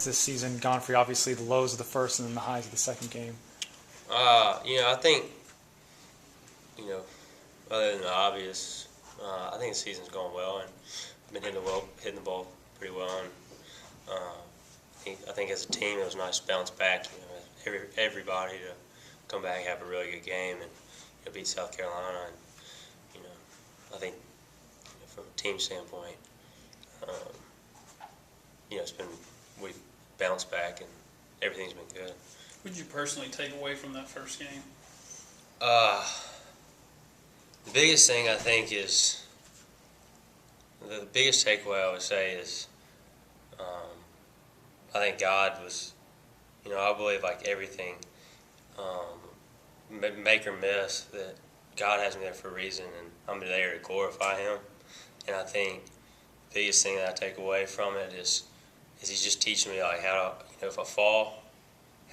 this season gone for you? Obviously, the lows of the first and then the highs of the second game. I think, other than the obvious, I think the season's going well, and I've been hitting the ball pretty well. And I think as a team, it was nice to bounce back. Everybody to come back and have a really good game and beat South Carolina. And I think from a team standpoint, we've bounced back and everything's been good. What did you personally take away from that first game? The biggest thing I think is the biggest takeaway I would say is I think God was, I believe like everything, make or miss, that God has me there for a reason, and I'm there to glorify Him. And I think the biggest thing that I take away from it is He's just teaching me like how to, if I fall,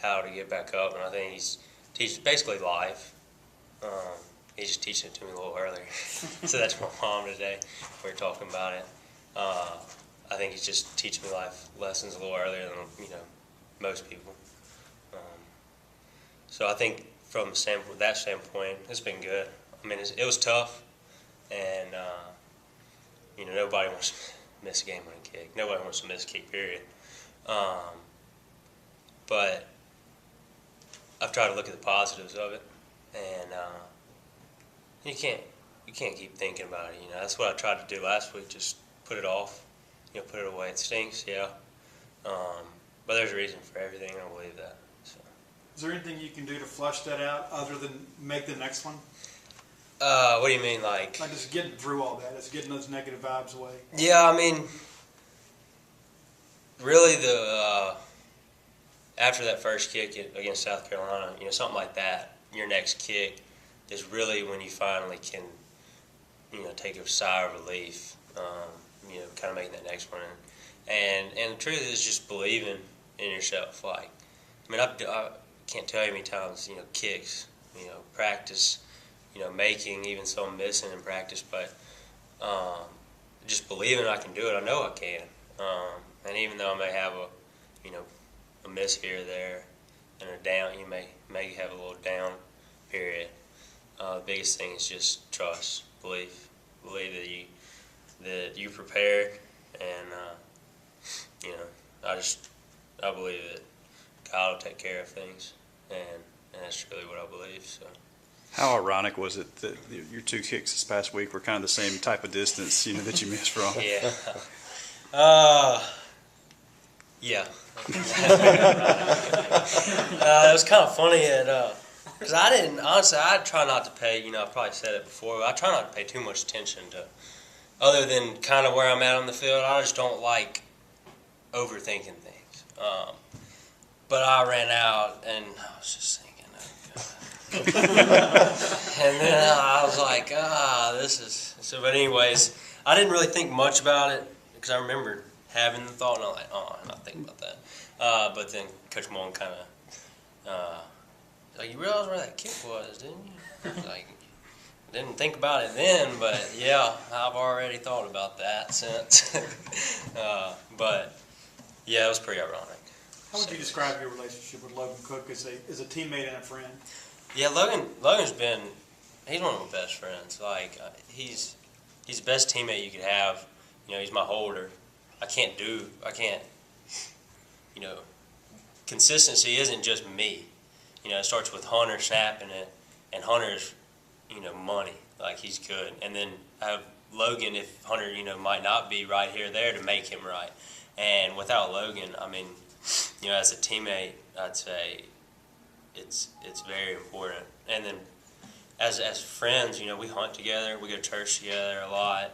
how to get back up. And I think He's teaching basically life. He's just teaching it to me a little earlier. So that's my mom today. We were talking about it. I think He's just teaching me life lessons a little earlier than most people. So I think from that standpoint, it's been good. I mean, it was tough, and nobody wants to miss a game on a kick. Nobody wants to miss a kick, period. But I've tried to look at the positives of it, and you can't keep thinking about it. That's what I tried to do last week. Just put it off. Put it away. It stinks, yeah. But there's a reason for everything. I believe that. So. Is there anything you can do to flush that out other than make the next one? What do you mean, like? Like just getting through all that. It's getting those negative vibes away. Yeah, I mean, really, after that first kick against South Carolina, something like that, your next kick is really when you finally can, take a sigh of relief. Kind of making that next one, and the truth is just believing in yourself. Like, I mean, I can't tell you how many times kicks, practice, making even some missing in practice, but just believing I can do it. I know I can, and even though I may have a miss here or there and a down, you may have a little down period. The biggest thing is just trust, believe that you prepared, and I believe that God will take care of things, and that's really what I believe. So. How ironic was it that your two kicks this past week were kind of the same type of distance, that you missed from? Yeah. Yeah. It was kind of funny because I try not to pay, I probably said it before, but I try not to pay too much attention to, other than kind of where I'm at on the field. I just don't like overthinking things. But I ran out, and I was just thinking, oh, God. And then I was like, this is... So, but anyways, I didn't really think much about it, because I remember having the thought, and I'm like, I'm not thinking about that. But then Coach Mullen kind of, like, you realize where that kick was, didn't you? Like, didn't think about it then, but yeah, I've already thought about that since. But yeah, it was pretty ironic. How would you describe your relationship with Logan Cook as a teammate and a friend? Yeah, he's one of my best friends. Like, he's the best teammate you could have. He's my holder. Consistency isn't just me. It starts with Hunter snapping it, and Hunter's, money. Like, he's good. And then I have Logan, if Hunter, might not be right here or there, to make him right. And without Logan, I mean, as a teammate, I'd say it's very important. And then as friends, we hunt together, we go to church together a lot.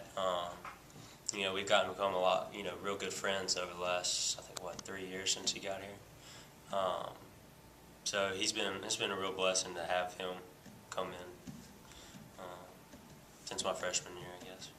We've gotten to become a lot, real good friends over the last, 3 years since he got here. So it's been a real blessing to have him come in since my freshman year, I guess.